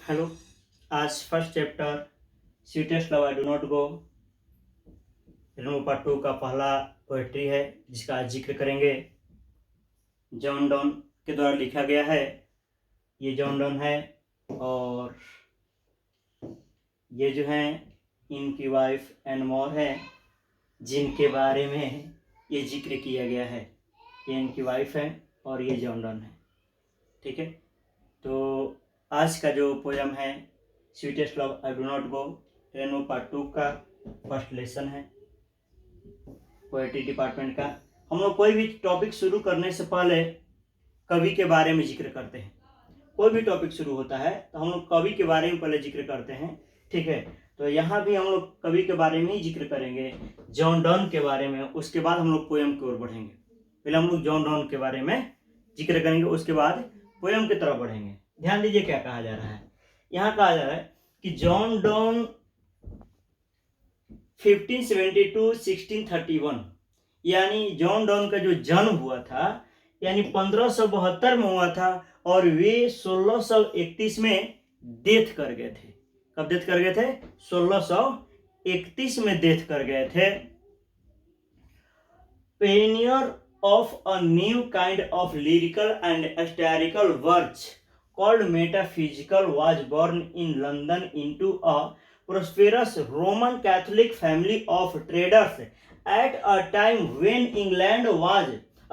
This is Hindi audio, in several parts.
हेलो। आज first chapter sweetest love I do not go part 2 का पहला पोएट्री है जिसका आज जिक्र करेंगे। जॉन डॉन के द्वारा लिखा गया है। ये जॉन डॉन है और ये जो है इनकी वाइफ एंड मोर है जिनके बारे में ये जिक्र किया गया है। ये इनकी वाइफ है और ये जॉन डॉन है। ठीक है, तो आज का जो पोयम है sweetest love I do not go रेनो पार्ट 2 का फर्स्ट लेसन है पोएट्री डिपार्टमेंट का। हम लोग कोई भी टॉपिक शुरू करने से पहले कवि के बारे में जिक्र करते हैं। कोई भी टॉपिक शुरू होता है तो हम लोग कवि के बारे में पहले जिक्र करते हैं। ठीक है, तो यहाँ भी हम लोग कवि के बारे में ही जिक्र करेंगे, जॉन डॉन के बारे में। उसके बाद हम लोग पोयम की ओर बढ़ेंगे। पहले हम लोग जॉन डॉन के बारे में जिक्र करेंगे, उसके बाद पोयम की तरफ बढ़ेंगे। ध्यान दीजिए क्या कहा जा रहा है। यहाँ कहा जा रहा है कि जॉन डॉन 1572-1631 यानी जॉन डॉन का जो जन्म हुआ था यानी 1572 में हुआ था और वे 1631 में डेथ कर गए थे। कब डेथ कर गए थे? 1631 में डेथ कर गए थे। Pioneer of a new kind of lyrical and satirical work called metaphysical was born in London into a prosperous Roman Catholic family of traders at a time when England was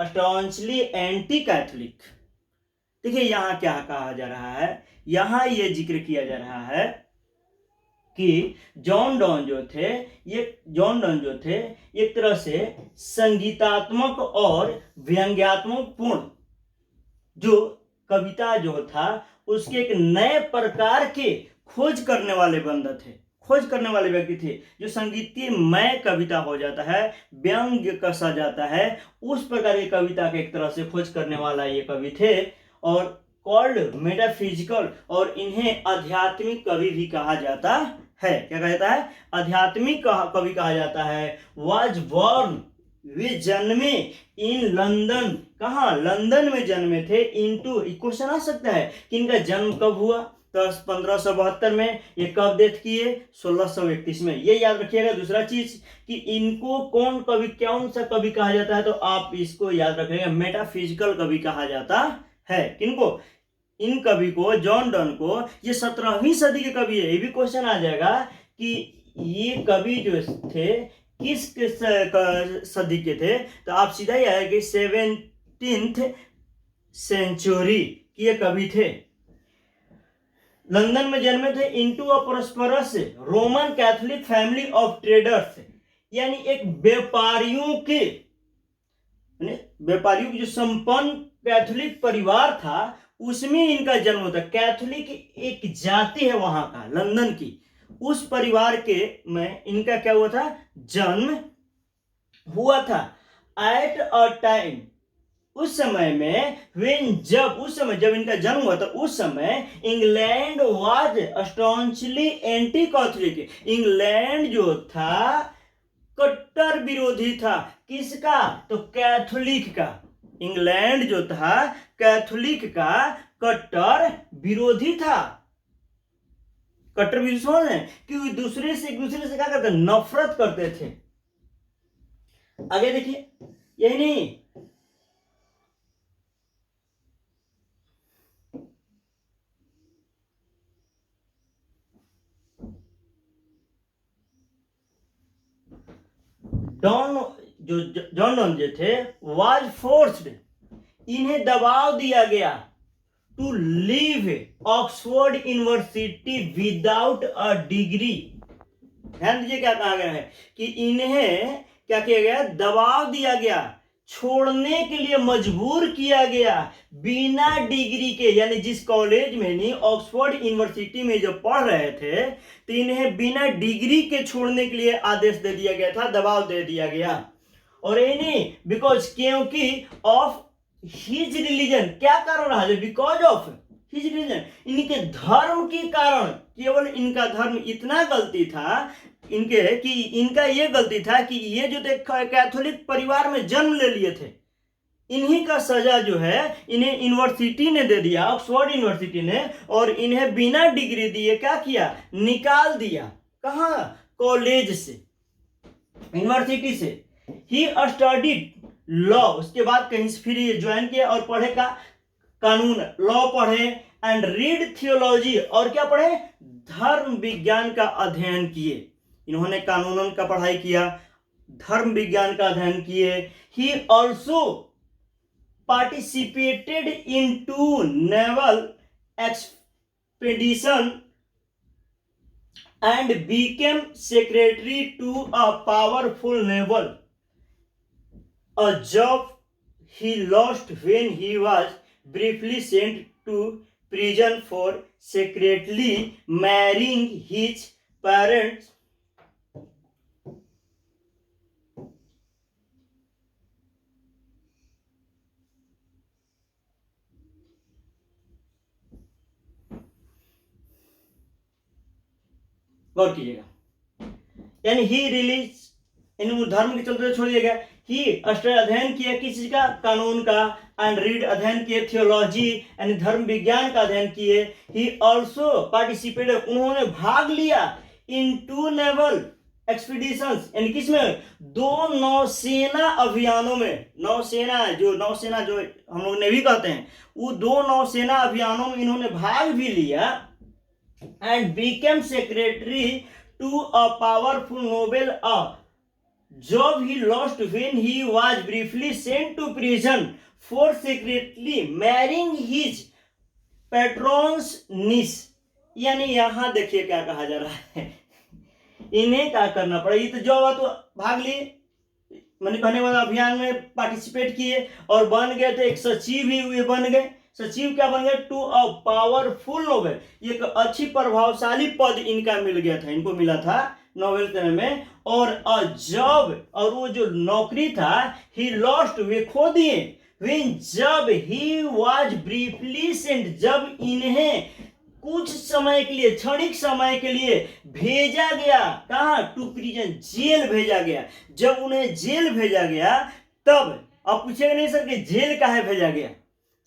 staunchly anti-Catholic। देखिए यहाँ क्या कहा जा रहा है, यहाँ ये जिक्र किया जा रहा है कि जॉन डॉन जो थे एक तरह से संगीतात्मक और व्यंग्यात्मक पूर्ण जो कविता जो था उसके एक नए प्रकार के खोज करने वाले बंदे थे, खोज करने वाले व्यक्ति थे। जो संगीतमय कविता हो जाता है, व्यंग्य कसा जाता है, उस प्रकार की कविता के एक तरह से खोज करने वाला ये कवि थे। और कॉल्ड मेटाफिजिकल, और इन्हें आध्यात्मिक कवि भी कहा जाता है। क्या कहा जाता है? आध्यात्मिक कवि कहा जाता है। वाज बॉर्न, वे जन्मे इन लंदन, कहा? लंदन में जन्मे थे। इनटू, क्वेश्चन आ सकता है कि इनका जन्म कब हुआ? तो 1572 में। ये कब डेथ किए? 1631 में। ये याद रखिएगा। दूसरा चीज कि इनको कौन सा कवि कहा जाता है, तो आप इसको याद रखिएगा, मेटाफिजिकल कवि कहा जाता है। किनको? इन कवि को, जॉन डॉन को। ये 17वीं सदी के कवि है। ये भी क्वेश्चन आ जाएगा कि ये कवि जो थे किस सदी के थे, तो आप सीधा ही आएगा कि 17th सेंचुरी के ये कवि थे। लंदन में जन्मे थे। Into a prosperous Roman Catholic family of traders, यानी एक व्यापारियों के जो संपन्न कैथोलिक परिवार था उसमें इनका जन्म होता। कैथोलिक एक जाति है वहां का, लंदन की, उस परिवार के में इनका क्या हुआ था? जन्म हुआ था। एट अ टाइम, उस समय में, जब इनका जन्म हुआ था उस समय England was staunchly anti Catholic. England जो था कट्टर विरोधी था। किसका? तो कैथोलिक का। इंग्लैंड जो था कैथोलिक का कट्टर विरोधी था। कट्टर विरोधी है कि एक दूसरे से क्या करते? नफरत करते थे। आगे देखिए, यही नहीं, जॉन डॉन जो थे वाज फोर्स्ड, इन्हें दबाव दिया गया to leave Oxford university without a degree. ध्यान दीजिए क्या कहा गया है कि इन्हें क्या किया गया? दबाव दिया गया, छोड़ने के लिए मजबूर किया गया बिना डिग्री के। यानी जिस कॉलेज में नहीं, ऑक्सफोर्ड यूनिवर्सिटी में जब पढ़ रहे थे तो इन्हें बिना डिग्री के छोड़ने के लिए आदेश दे दिया गया था, दबाव दे दिया गया। और ये नहीं बिकॉज, क्योंकि ऑफ हिज रिलीजन। क्या कारण रहा? बिकॉज ऑफ हिज रिलीजन, इनके धर्म के कारण। केवल इनका धर्म इतना गलती था इनका ये गलती था कि ये जो कैथोलिक परिवार में जन्म ले लिए थे, इन्हीं का सजा जो है इन्हें यूनिवर्सिटी ने दे दिया, ऑक्सफोर्ड यूनिवर्सिटी ने, और इन्हें बिना डिग्री दिए क्या किया, निकाल दिया। कहाँ, कॉलेज से, यूनिवर्सिटी से। ही स्टडीड लॉ, उसके बाद कहीं से फिर ये ज्वाइन किया और पढ़े का कानून, लॉ पढ़े, एंड रीड थियोलॉजी, और क्या पढ़े, धर्म विज्ञान का अध्ययन किए। इन्होंने कानून का पढ़ाई किया, धर्म विज्ञान का अध्ययन किए। He also participated into naval expedition and became secretary to a powerful naval, a job he lost when he was briefly sent to prison for secretly marrying his parents. गौर कीजिएगा, यानी ही रिलीज, इन धर्म के चलते छोड़ दिया गया। ही अध्ययन किया किस चीज का, कानून का, एंड रीड अध्ययन किए, थियोलॉजी यानी धर्म विज्ञान का अध्ययन किए। ही ऑल्सो पार्टिसिपेटेड, उन्होंने भाग लिया, इन 2 नेवल एक्सपीडिशंस, यानी किसमें, 2 नौसेना अभियानों में। नौसेना जो हम लोग नेवी कहते हैं, वो 2 नौसेना अभियानों में इन्होंने भाग भी लिया, and became secretary to a powerful noble, a job he lost when he was briefly sent to prison for secretly marrying his patron's niece। यानी यहां देखिए क्या कहा जा रहा है, इन्हें क्या करना पड़ा, ये तो जॉब तो भाग लिए, मैंने कहने वाला अभियान में पार्टिसिपेट किए और बन गए थे, एक सचिव ही हुए, बन गए सचिव, क्या बन गए, टू अ पावरफुल नोबेल, एक अच्छी प्रभावशाली पद इनका मिल गया था, इनको मिला था नोबेल देने में। और अ जॉब, और वो जो नौकरी था, ही लॉस्ट, वे खो दिए, व्हेन, जब, ही वाज ब्रीफली सेंट, जब इन्हें कुछ समय के लिए, क्षणिक समय के लिए भेजा गया, कहाँ, टू प्रिजन, जेल भेजा गया। जब उन्हें जेल भेजा गया तब, अब पूछेगा नहीं सर कि जेल काहे भेजा गया,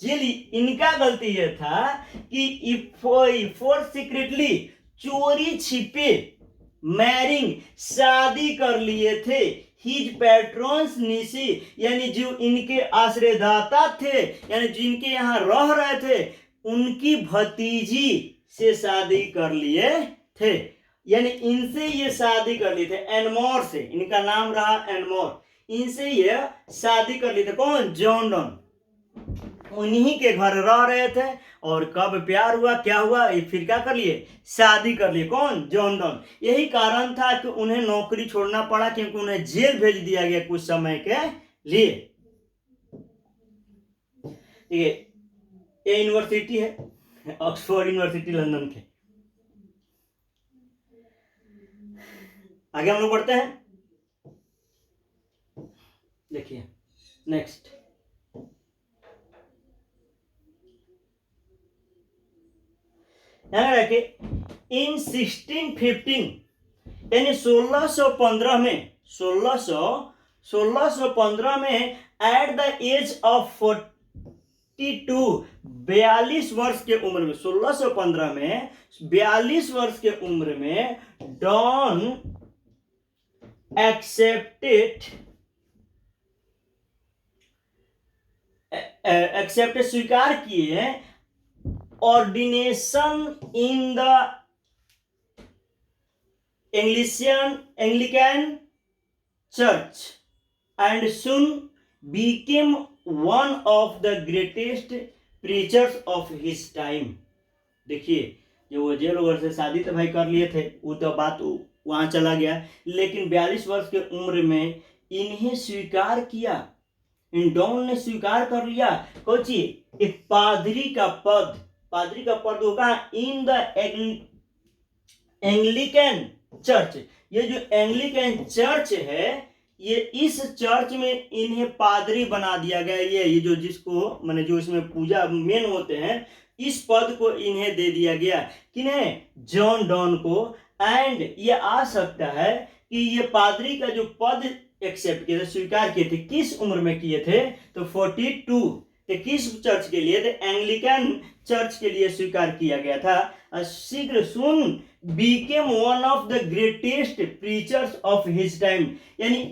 जेल इनका गलती यह था कि फॉर सीक्रेटली, चोरी छिपे, मैरिंग, शादी कर लिए थे, हिज पैट्रॉन्स निसी, यानी जो इनके आश्रयदाता थे, यानी जिनके यहाँ रह रहे थे, उनकी भतीजी से शादी कर लिए थे, यानी इनसे ये शादी कर लिए थे, एनमोर से, इनका नाम रहा एनमोर, इनसे ये शादी कर लिए थे। कौन, जॉन डॉन, उन्हीं के घर रह रहे थे, और कब प्यार हुआ, क्या हुआ, फिर क्या कर लिए, शादी कर लिए। कौन, जॉन डॉन। यही कारण था कि उन्हें नौकरी छोड़ना पड़ा, क्योंकि उन्हें जेल भेज दिया गया कुछ समय के लिए। ठीक है, ये यूनिवर्सिटी है, ऑक्सफोर्ड यूनिवर्सिटी लंदन के। आगे हम लोग बढ़ते हैं, देखिए नेक्स्ट, यहां रखे, इन 1615, यानी 1615 में, 1615 में, एट द एज ऑफ 42, 42 वर्ष के उम्र में, 1615 में 42 वर्ष के उम्र में, डॉन एक्सेप्टेड, स्वीकार किए, ordination in the Anglican church, and soon became one of the greatest preachers of his time। देखिए, जो वो जेल वगैरह से शादी तो भाई कर लिए थे, वो तो बात वहां चला गया, लेकिन 42 वर्ष के उम्र में इन्हें स्वीकार किया, इन डॉन ने स्वीकार कर लिया, कोची, एक पादरी का पद होगा इन द एंग्लिकन चर्च। ये जो एंग्लिकन चर्च है, ये इस चर्च में इन्हें पादरी बना दिया गया, ये जो जिसको मैंने जो इसमें पूजा मेन होते हैं, इस पद को इन्हें दे दिया गया, किन्हें, जॉन डॉन को। एंड ये आ सकता है कि ये पादरी का जो पद एक्सेप्ट किए थे, स्वीकार किए थे। किस उम्र में किए थे? तो 42। तो किस चर्च के लिए? तो एंग्लिकन चर्च के लिए स्वीकार किया गया था। शीघ्र सुन became one of the greatest preachers of his time, यानी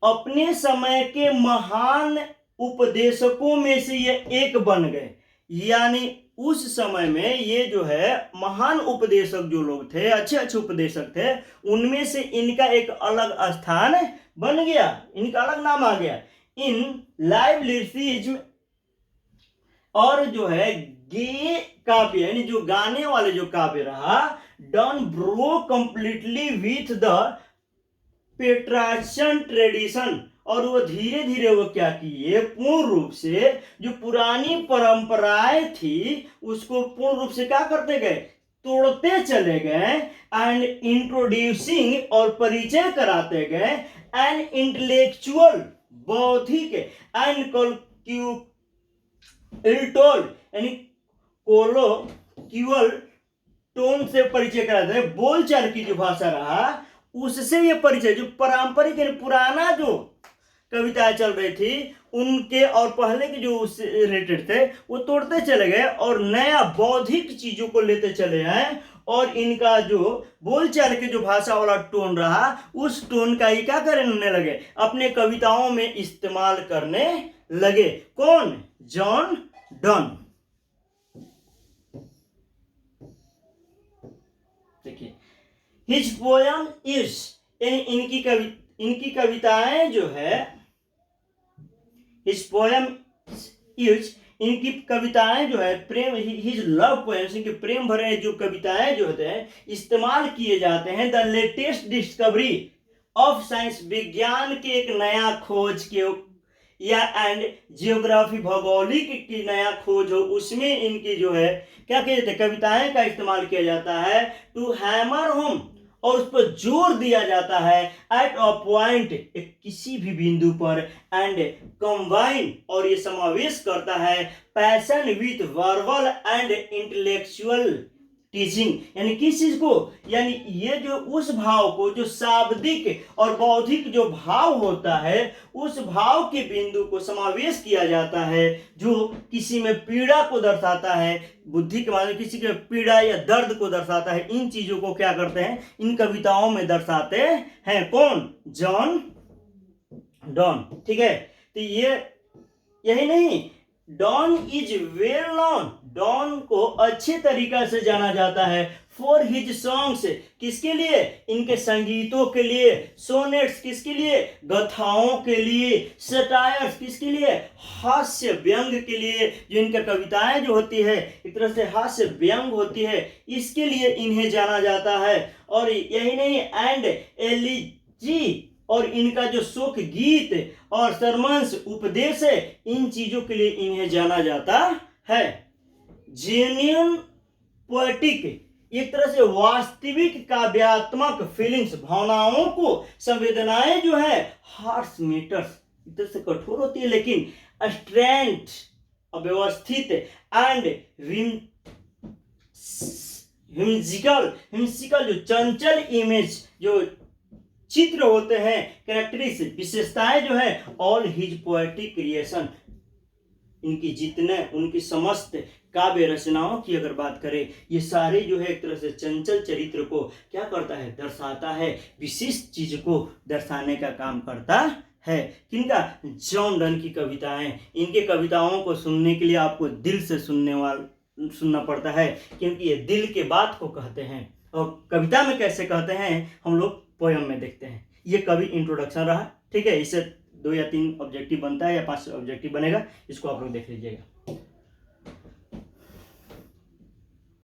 अपने समय के महान उपदेशकों में से ये एक बन गए। यानी उस समय में ये जो है महान उपदेशक जो लोग थे, अच्छे अच्छे उपदेशक थे, उनमें से इनका एक अलग स्थान बन गया, इनका अलग नाम आ गया। इन लाइव लिरिसिज्म और जो है गे काव्य, यानी जो गाने वाले जो काव्य रहा, done bro completely with the Petrarchan tradition, और वो धीरे धीरे वो क्या किए, पूर्ण रूप से जो पुरानी परंपराएं थी उसको पूर्ण रूप से क्या करते गए, तोड़ते चले गए। एंड इंट्रोड्यूसिंग और परिचय कराते गए एन इंटेलेक्चुअल, बौद्धिक एंड कल्क्यूटोल, यानी कोलोक्यूअल टोन से परिचय कराते हैं। बोलचाल की जो भाषा रहा उससे ये परिचय, जो पारंपरिक पुराना जो कविताएं चल रही थी उनके और पहले के जो उससे रिलेटेड थे वो तोड़ते चले गए और नया बौद्धिक चीजों को लेते चले आए। और इनका जो बोलचाल के जो भाषा वाला टोन रहा उस टोन का ही क्या करने लगे, अपने कविताओं में इस्तेमाल करने लगे। कौन? John done. देखिए, हिज पोयम इज, यानी इनकी कविताएं जो है, हिज पोयम इज, इनकी कविताएं जो है प्रेम, हिज लव पोएम्स, इनके प्रेम भरे जो कविताएं जो होते हैं इस्तेमाल किए जाते हैं the latest discovery of science, विज्ञान के एक नया खोज के, या एंड जियोग्राफी, भौगोलिक की नया खोज हो, उसमें इनकी जो है क्या कहते हैं, कविताएं का इस्तेमाल किया जाता है। टू हैमर होम, और उस पर जोर दिया जाता है, एट अ पॉइंट, एक किसी भी बिंदु पर, एंड कंबाइन, और ये समावेश करता है passion with verbal and intellectual teaching, यानी किस चीज को, यानी ये जो उस भाव को, जो शाब्दिक और बौद्धिक जो भाव होता है उस भाव के बिंदु को समावेश किया जाता है, जो किसी में पीड़ा को दर्शाता है, बुद्धि के माध्यम किसी के पीड़ा या दर्द को दर्शाता है। इन चीजों को क्या करते हैं, इन कविताओं में दर्शाते हैं। कौन? John Donne. ठीक है, तो ये यही नहीं, Donne is well known, Donne को अच्छे तरीका से जाना जाता है फॉर हिज सॉन्ग्स, किसके लिए? इनके संगीतों के लिए। सोनेट्स, किसके लिए? गथाओं के लिए। सटायर्स, किसके लिए? हास्य व्यंग के लिए। जो इनका कविताएं जो होती है एक तरह से हास्य व्यंग होती है, इसके लिए इन्हें जाना जाता है। और यही नहीं, एंड एलिजी, और इनका जो शोक गीत और सरमंस उपदेश है, इन चीजों के लिए इन्हें जाना जाता है। जेन्युइन पोएटिक, एक तरह से वास्तविक काव्यात्मक फीलिंग्स, भावनाओं को, संवेदनाएं जो है, हार्श मैटर्स, एक तरह से कठोर होती है लेकिन स्ट्रेंथ, अव्यवस्थित, एंड हिम्सिकल, जो चंचल इमेज, जो चित्र होते हैं, कैरेक्टरिस्टिक, विशेषताएं जो है, ऑल हिज पोएटिक क्रिएशन, इनकी जितने, उनकी समस्त काव्य रचनाओं की अगर बात करें, ये सारे जो है एक तरह से चंचल चरित्र को क्या करता है, दर्शाता है, विशिष्ट चीज को दर्शाने का काम करता है। किनका? जॉन डन की कविताएं। इनके कविताओं को सुनने के लिए आपको दिल से सुनना पड़ता है, क्योंकि ये दिल के बात को कहते हैं। और कविता में कैसे कहते हैं हम लोग पोयम में देखते हैं। ये कवि इंट्रोडक्शन रहा। ठीक है, इससे 2 या 3 ऑब्जेक्टिव बनता है या 5 ऑब्जेक्टिव बनेगा, इसको आप लोग देख लीजिएगा।